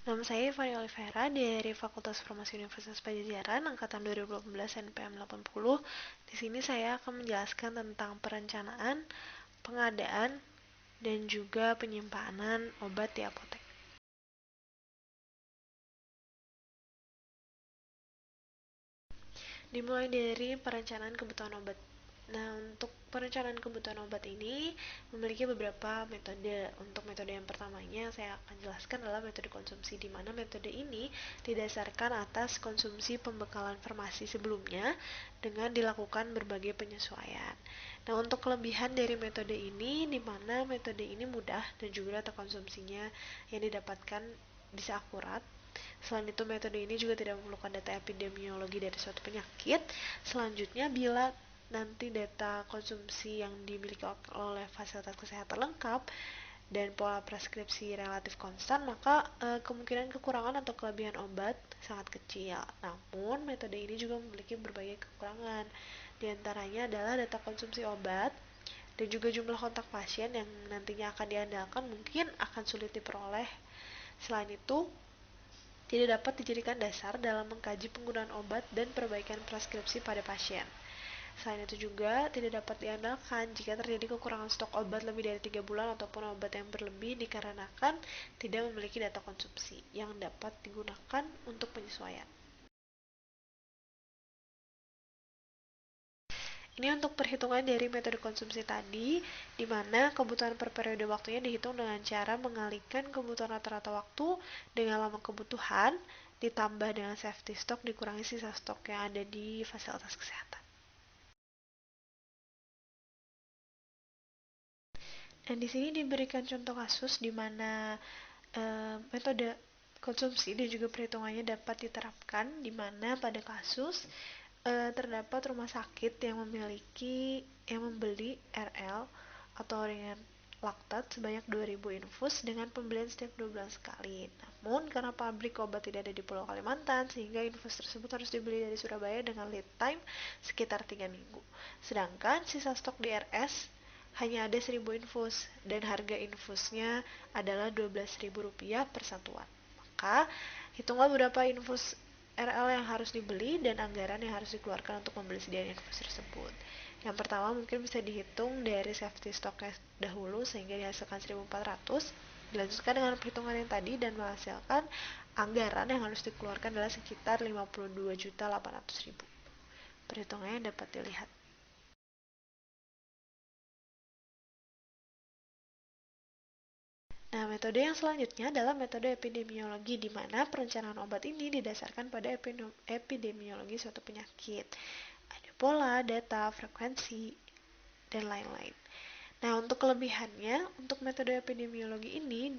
Nama saya Fani Olivera dari Fakultas Farmasi Universitas Pajajaran, angkatan 2018 NPM 80. Di sini saya akan menjelaskan tentang perencanaan, pengadaan, dan juga penyimpanan obat di apotek. Dimulai dari perencanaan kebutuhan obat. Nah, untuk perencanaan kebutuhan obat ini memiliki beberapa metode. Untuk metode yang pertamanya saya akan jelaskan adalah metode konsumsi, di mana metode ini didasarkan atas konsumsi pembekalan farmasi sebelumnya dengan dilakukan berbagai penyesuaian. Nah, untuk kelebihan dari metode ini, di mana metode ini mudah dan juga data konsumsinya yang didapatkan bisa akurat. Selain itu, metode ini juga tidak memerlukan data epidemiologi dari suatu penyakit. Selanjutnya, bila nanti data konsumsi yang dimiliki oleh fasilitas kesehatan lengkap dan pola preskripsi relatif konstan, maka kemungkinan kekurangan atau kelebihan obat sangat kecil. Namun, metode ini juga memiliki berbagai kekurangan. Di antaranya adalah data konsumsi obat dan juga jumlah kontak pasien yang nantinya akan diandalkan mungkin akan sulit diperoleh. Selain itu, tidak dapat dijadikan dasar dalam mengkaji penggunaan obat dan perbaikan preskripsi pada pasien. Selain itu juga tidak dapat diandalkan jika terjadi kekurangan stok obat lebih dari 3 bulan ataupun obat yang berlebih dikarenakan tidak memiliki data konsumsi yang dapat digunakan untuk penyesuaian. Ini untuk perhitungan dari metode konsumsi tadi, di mana kebutuhan per periode waktunya dihitung dengan cara mengalihkan kebutuhan rata-rata waktu dengan lama kebutuhan, ditambah dengan safety stock dikurangi sisa stok yang ada di fasilitas kesehatan. Dan di sini diberikan contoh kasus di mana metode konsumsi dan juga perhitungannya dapat diterapkan, di mana pada kasus terdapat rumah sakit yang membeli RL atau ringan laktat sebanyak 2.000 infus dengan pembelian setiap 2 bulan sekali. Namun, karena pabrik obat tidak ada di Pulau Kalimantan, sehingga infus tersebut harus dibeli dari Surabaya dengan lead time sekitar 3 minggu. Sedangkan sisa stok di RS hanya ada 1.000 infus dan harga infusnya adalah Rp12.000 per satuan. Maka, hitunglah berapa infus RL yang harus dibeli dan anggaran yang harus dikeluarkan untuk membeli sediaan infus tersebut. Yang pertama mungkin bisa dihitung dari safety stocknya dahulu sehingga dihasilkan 1.400. Dilanjutkan dengan perhitungan yang tadi dan menghasilkan anggaran yang harus dikeluarkan adalah sekitar 52.800.000. Perhitungannya dapat dilihat. Nah, metode yang selanjutnya adalah metode epidemiologi, di mana perencanaan obat ini didasarkan pada epidemiologi suatu penyakit. Ada pola, data, frekuensi, dan lain-lain. Nah, untuk kelebihannya, untuk metode epidemiologi ini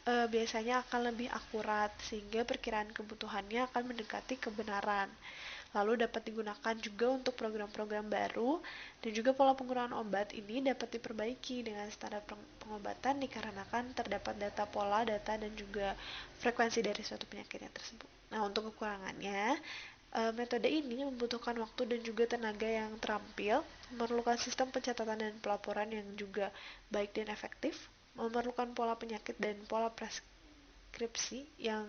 biasanya akan lebih akurat, sehingga perkiraan kebutuhannya akan mendekati kebenaran. Lalu dapat digunakan juga untuk program-program baru, dan juga pola penggunaan obat ini dapat diperbaiki dengan standar pengobatan dikarenakan terdapat data pola, data, dan juga frekuensi dari suatu penyakit yang tersebut. Nah, untuk kekurangannya, metode ini membutuhkan waktu dan juga tenaga yang terampil, memerlukan sistem pencatatan dan pelaporan yang juga baik dan efektif, memerlukan pola penyakit dan pola preskripsi yang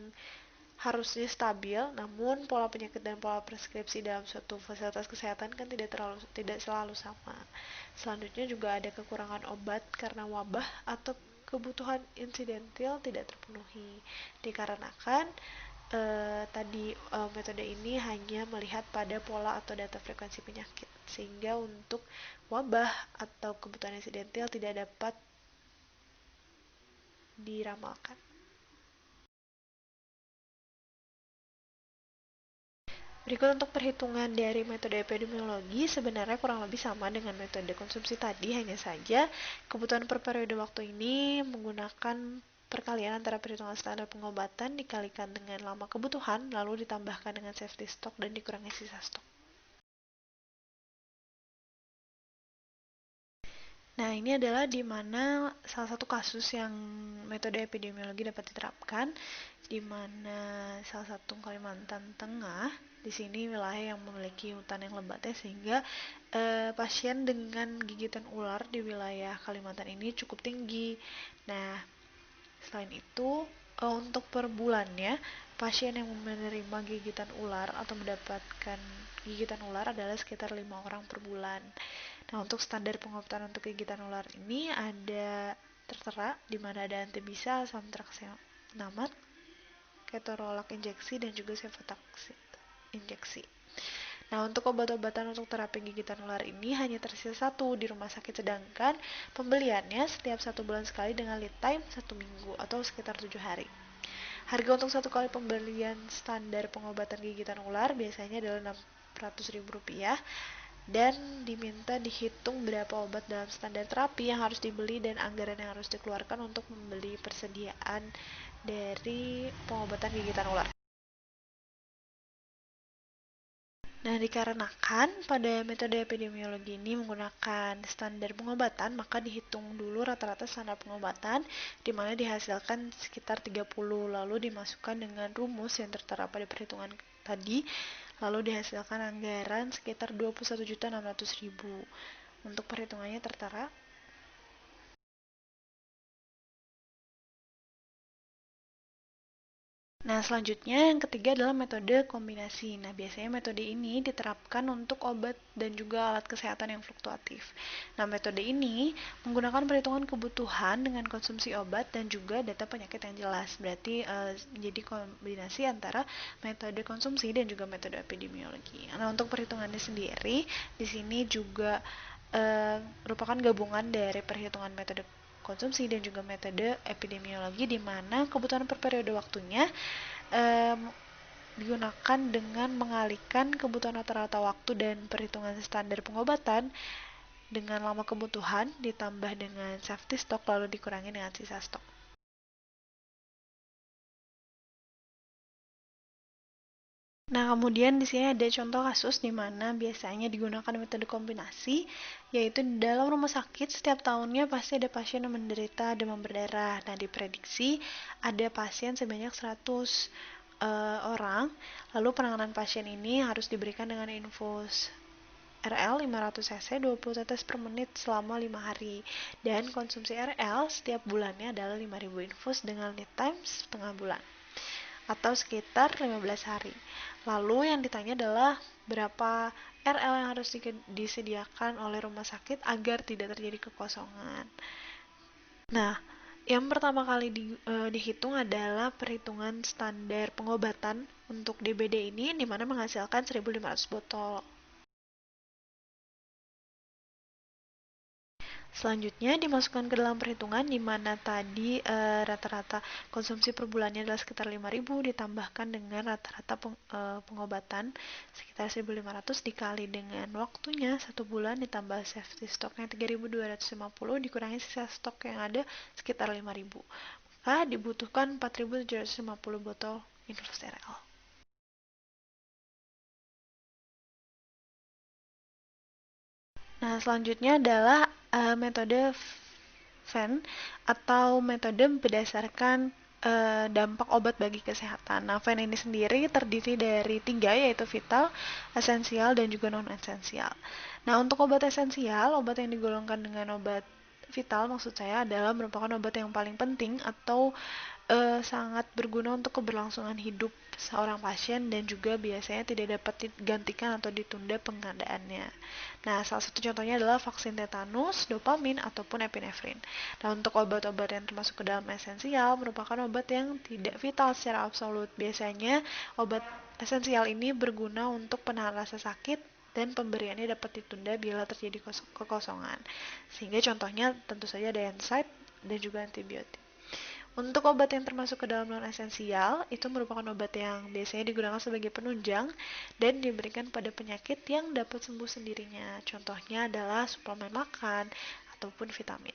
harusnya stabil, namun pola penyakit dan pola preskripsi dalam suatu fasilitas kesehatan kan tidak selalu sama. Selanjutnya juga ada kekurangan obat karena wabah atau kebutuhan insidental tidak terpenuhi dikarenakan metode ini hanya melihat pada pola atau data frekuensi penyakit, sehingga untuk wabah atau kebutuhan insidental tidak dapat diramalkan. Berikut untuk perhitungan dari metode epidemiologi sebenarnya kurang lebih sama dengan metode konsumsi tadi, hanya saja kebutuhan per periode waktu ini menggunakan perkalian antara perhitungan standar pengobatan dikalikan dengan lama kebutuhan, lalu ditambahkan dengan safety stock dan dikurangi sisa stok. Nah, ini adalah di mana salah satu kasus yang metode epidemiologi dapat diterapkan, di mana salah satu Kalimantan Tengah, di sini wilayah yang memiliki hutan yang lebat ya, sehingga pasien dengan gigitan ular di wilayah Kalimantan ini cukup tinggi. Nah, selain itu Untuk per bulannya, pasien yang menerima gigitan ular atau mendapatkan gigitan ular adalah sekitar 5 orang per bulan. Nah, untuk standar pengobatan untuk gigitan ular ini ada tertera di mana ada antibisa, samtraxenamat, ketorolac injeksi, dan juga cefotax injeksi. Nah, untuk obat-obatan untuk terapi gigitan ular ini hanya tersisa satu di rumah sakit, sedangkan pembeliannya setiap 1 bulan sekali dengan lead time 1 minggu atau sekitar 7 hari. Harga untuk 1 kali pembelian standar pengobatan gigitan ular biasanya adalah Rp600.000 dan diminta dihitung berapa obat dalam standar terapi yang harus dibeli dan anggaran yang harus dikeluarkan untuk membeli persediaan dari pengobatan gigitan ular. Nah, dikarenakan pada metode epidemiologi ini menggunakan standar pengobatan, maka dihitung dulu rata-rata standar pengobatan, di mana dihasilkan sekitar 30, lalu dimasukkan dengan rumus yang tertera pada perhitungan tadi, lalu dihasilkan anggaran sekitar 21.600.000. Untuk perhitungannya tertera. Nah, selanjutnya yang ketiga adalah metode kombinasi. Nah, biasanya metode ini diterapkan untuk obat dan juga alat kesehatan yang fluktuatif. Nah, metode ini menggunakan perhitungan kebutuhan dengan konsumsi obat dan juga data penyakit yang jelas. Berarti jadi kombinasi antara metode konsumsi dan juga metode epidemiologi. Nah, untuk perhitungannya sendiri, di sini juga merupakan gabungan dari perhitungan metode konsumsi dan juga metode epidemiologi, di mana kebutuhan per periode waktunya digunakan dengan mengalihkan kebutuhan rata-rata waktu dan perhitungan standar pengobatan dengan lama kebutuhan ditambah dengan safety stock lalu dikurangi dengan sisa stok. Nah, kemudian di sini ada contoh kasus di mana biasanya digunakan metode kombinasi, yaitu dalam rumah sakit setiap tahunnya pasti ada pasien yang menderita demam berdarah. Nah, diprediksi ada pasien sebanyak 100 orang, lalu penanganan pasien ini harus diberikan dengan infus RL 500 cc 20 tetes per menit selama 5 hari, dan konsumsi RL setiap bulannya adalah 5.000 infus dengan lead time setengah bulan atau sekitar 15 hari. Lalu yang ditanya adalah berapa RL yang harus disediakan oleh rumah sakit agar tidak terjadi kekosongan. Nah, yang pertama kali dihitung adalah perhitungan standar pengobatan untuk DBD ini, di mana menghasilkan 1.500 botol. Selanjutnya dimasukkan ke dalam perhitungan di mana tadi rata-rata konsumsi per bulannya adalah sekitar 5.000 ditambahkan dengan rata-rata pengobatan sekitar 1.500 dikali dengan waktunya 1 bulan ditambah safety stoknya 3.250 dikurangi sisa stok yang ada sekitar 5.000. Maka dibutuhkan 4.750 botol infus RL. Nah, selanjutnya adalah metode Venn atau metode berdasarkan dampak obat bagi kesehatan. Nah, Venn ini sendiri terdiri dari 3, yaitu vital, esensial, dan juga non-esensial. Nah, untuk obat esensial, obat yang digolongkan dengan obat vital maksud saya adalah merupakan obat yang paling penting atau sangat berguna untuk keberlangsungan hidup seorang pasien dan juga biasanya tidak dapat digantikan atau ditunda pengadaannya. Nah, salah satu contohnya adalah vaksin tetanus, dopamin, ataupun epinefrin. Nah, untuk obat-obat yang termasuk ke dalam esensial merupakan obat yang tidak vital secara absolut. Biasanya obat esensial ini berguna untuk penahan rasa sakit dan pemberiannya dapat ditunda bila terjadi kekosongan. Sehingga contohnya tentu saja ada NSAID dan juga antibiotik. Untuk obat yang termasuk ke dalam non-esensial, itu merupakan obat yang biasanya digunakan sebagai penunjang dan diberikan pada penyakit yang dapat sembuh sendirinya. Contohnya adalah suplemen makan ataupun vitamin.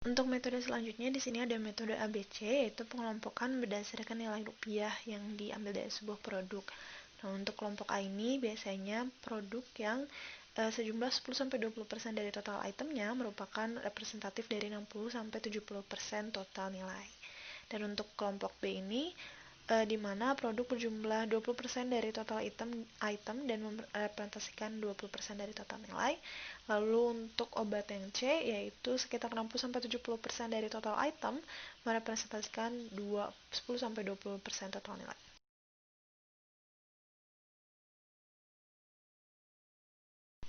Untuk metode selanjutnya di sini ada metode ABC, yaitu pengelompokan berdasarkan nilai rupiah yang diambil dari sebuah produk. Nah, untuk kelompok A ini biasanya produk yang sejumlah 10-20% dari total itemnya merupakan representatif dari 60-70% total nilai. Dan untuk kelompok B ini di mana produk berjumlah 20% dari total item dan merepresentasikan 20% dari total nilai. Lalu untuk obat yang C, yaitu sekitar 60-70% dari total item, merepresentasikan 10-20% total nilai.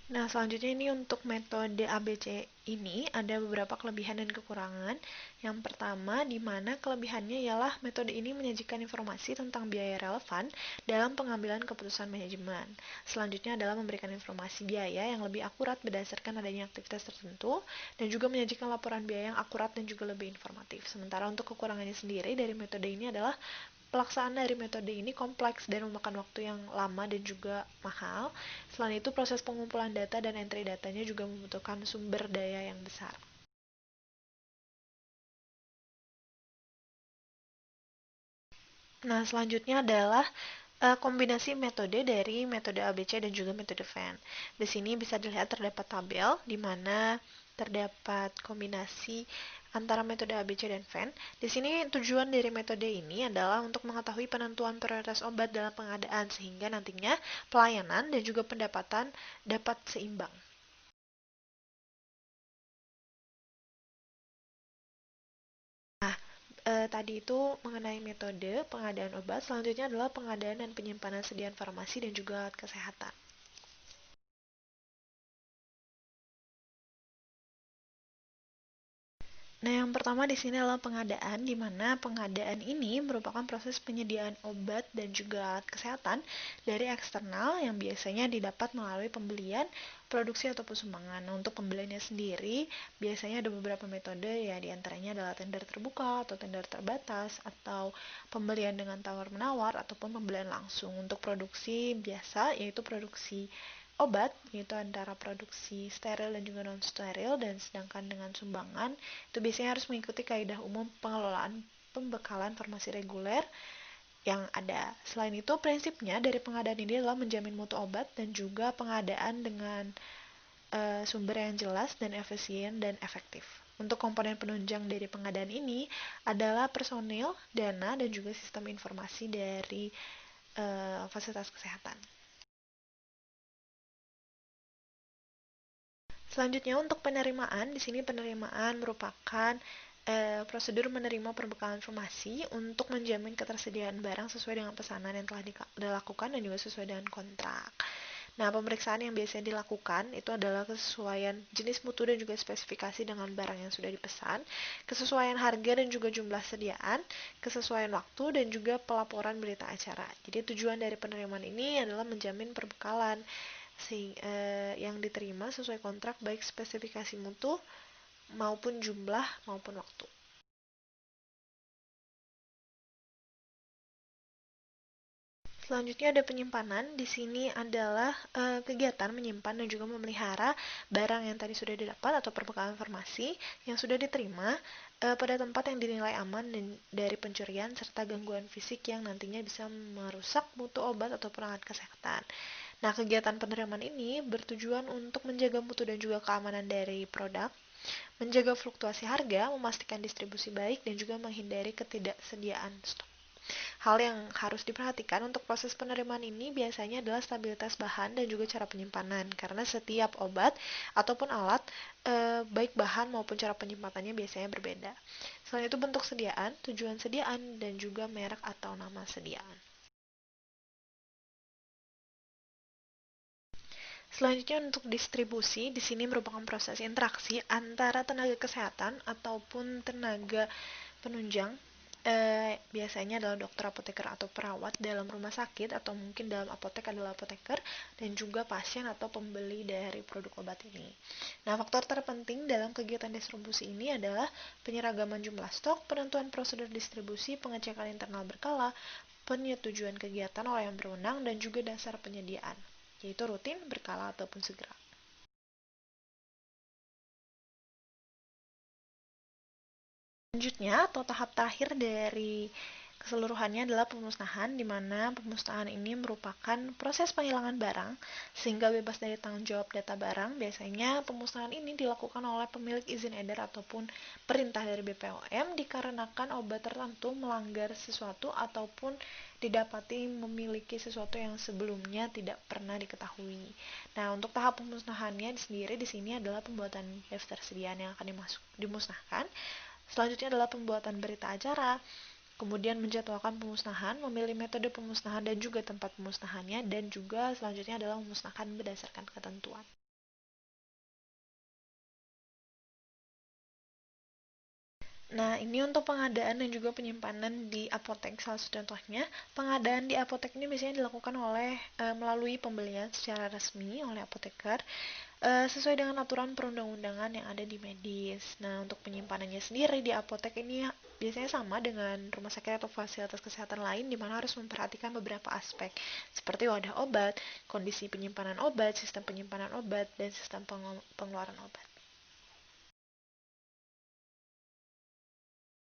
Nah, selanjutnya ini untuk metode ABC ini ada beberapa kelebihan dan kekurangan. Yang pertama, di mana kelebihannya ialah metode ini menyajikan informasi tentang biaya relevan dalam pengambilan keputusan manajemen. Selanjutnya adalah memberikan informasi biaya yang lebih akurat berdasarkan adanya aktivitas tertentu, dan juga menyajikan laporan biaya yang akurat dan juga lebih informatif. Sementara untuk kekurangannya sendiri dari metode ini adalah pelaksanaan dari metode ini kompleks dan memakan waktu yang lama dan juga mahal. Selain itu, proses pengumpulan data dan entry datanya juga membutuhkan sumber daya yang besar. Nah, selanjutnya adalah kombinasi metode dari metode ABC dan juga metode Venn. Di sini bisa dilihat terdapat tabel di mana terdapat kombinasi antara metode ABC dan Venn. Di sini tujuan dari metode ini adalah untuk mengetahui penentuan prioritas obat dalam pengadaan sehingga nantinya pelayanan dan juga pendapatan dapat seimbang. Nah, tadi itu mengenai metode pengadaan obat, selanjutnya adalah pengadaan dan penyimpanan sediaan farmasi dan juga alat kesehatan. Nah, yang pertama di sini adalah pengadaan, di mana pengadaan ini merupakan proses penyediaan obat dan juga alat kesehatan dari eksternal yang biasanya didapat melalui pembelian, produksi ataupun sumbangan. Nah, untuk pembeliannya sendiri, biasanya ada beberapa metode ya, diantaranya adalah tender terbuka atau tender terbatas, atau pembelian dengan tawar-menawar, ataupun pembelian langsung. Untuk produksi biasa, yaitu produksi obat, yaitu antara produksi steril dan juga non-steril, dan sedangkan dengan sumbangan, itu biasanya harus mengikuti kaidah umum pengelolaan pembekalan farmasi reguler yang ada. Selain itu, prinsipnya dari pengadaan ini adalah menjamin mutu obat dan juga pengadaan dengan sumber yang jelas dan efisien dan efektif. Untuk komponen penunjang dari pengadaan ini adalah personil, dana, dan juga sistem informasi dari fasilitas kesehatan. Selanjutnya untuk penerimaan, di sini penerimaan merupakan prosedur menerima perbekalan informasi untuk menjamin ketersediaan barang sesuai dengan pesanan yang telah dilakukan dan juga sesuai dengan kontrak. Nah, pemeriksaan yang biasanya dilakukan itu adalah kesesuaian jenis mutu dan juga spesifikasi dengan barang yang sudah dipesan, kesesuaian harga dan juga jumlah sediaan, kesesuaian waktu, dan juga pelaporan berita acara. Jadi tujuan dari penerimaan ini adalah menjamin perbekalan yang diterima sesuai kontrak baik spesifikasi mutu maupun jumlah maupun waktu. Selanjutnya ada penyimpanan. Di sini adalah kegiatan menyimpan dan juga memelihara barang yang tadi sudah didapat atau perbekalan farmasi yang sudah diterima pada tempat yang dinilai aman dari pencurian serta gangguan fisik yang nantinya bisa merusak mutu obat ataupun alat kesehatan. Nah, kegiatan penerimaan ini bertujuan untuk menjaga mutu dan juga keamanan dari produk, menjaga fluktuasi harga, memastikan distribusi baik, dan juga menghindari ketidaksediaan stok. Hal yang harus diperhatikan untuk proses penerimaan ini biasanya adalah stabilitas bahan dan juga cara penyimpanan, karena setiap obat ataupun alat, baik bahan maupun cara penyimpanannya biasanya berbeda. Selain itu bentuk sediaan, tujuan sediaan, dan juga merek atau nama sediaan. Selanjutnya untuk distribusi, di sini merupakan proses interaksi antara tenaga kesehatan ataupun tenaga penunjang, biasanya adalah dokter, apoteker, atau perawat dalam rumah sakit, atau mungkin dalam apotek adalah apoteker, dan juga pasien atau pembeli dari produk obat ini. Nah, faktor terpenting dalam kegiatan distribusi ini adalah penyeragaman jumlah stok, penentuan prosedur distribusi, pengecekan internal berkala, penyetujuan kegiatan oleh yang berwenang, dan juga dasar penyediaan, yaitu rutin, berkala, ataupun segera. Selanjutnya, atau tahap terakhir dari Keseluruhannya adalah pemusnahan, di mana pemusnahan ini merupakan proses penghilangan barang sehingga bebas dari tanggung jawab data barang. Biasanya pemusnahan ini dilakukan oleh pemilik izin edar ataupun perintah dari BPOM dikarenakan obat tertentu melanggar sesuatu ataupun didapati memiliki sesuatu yang sebelumnya tidak pernah diketahui. Nah, untuk tahap pemusnahannya sendiri di sini adalah pembuatan daftar sediaan yang akan dimusnahkan. Selanjutnya adalah pembuatan berita acara, kemudian menjadwalkan pemusnahan, memilih metode pemusnahan dan juga tempat pemusnahannya, dan juga selanjutnya adalah memusnahkan berdasarkan ketentuan. Nah, ini untuk pengadaan dan juga penyimpanan di apotek. Salah satu contohnya, pengadaan di apotek ini biasanya dilakukan oleh melalui pembelian secara resmi oleh apoteker sesuai dengan aturan perundang-undangan yang ada di medis. Nah, untuk penyimpanannya sendiri di apotek ini biasanya sama dengan rumah sakit atau fasilitas kesehatan lain, di mana harus memperhatikan beberapa aspek seperti wadah obat, kondisi penyimpanan obat, sistem penyimpanan obat, dan sistem pengeluaran obat.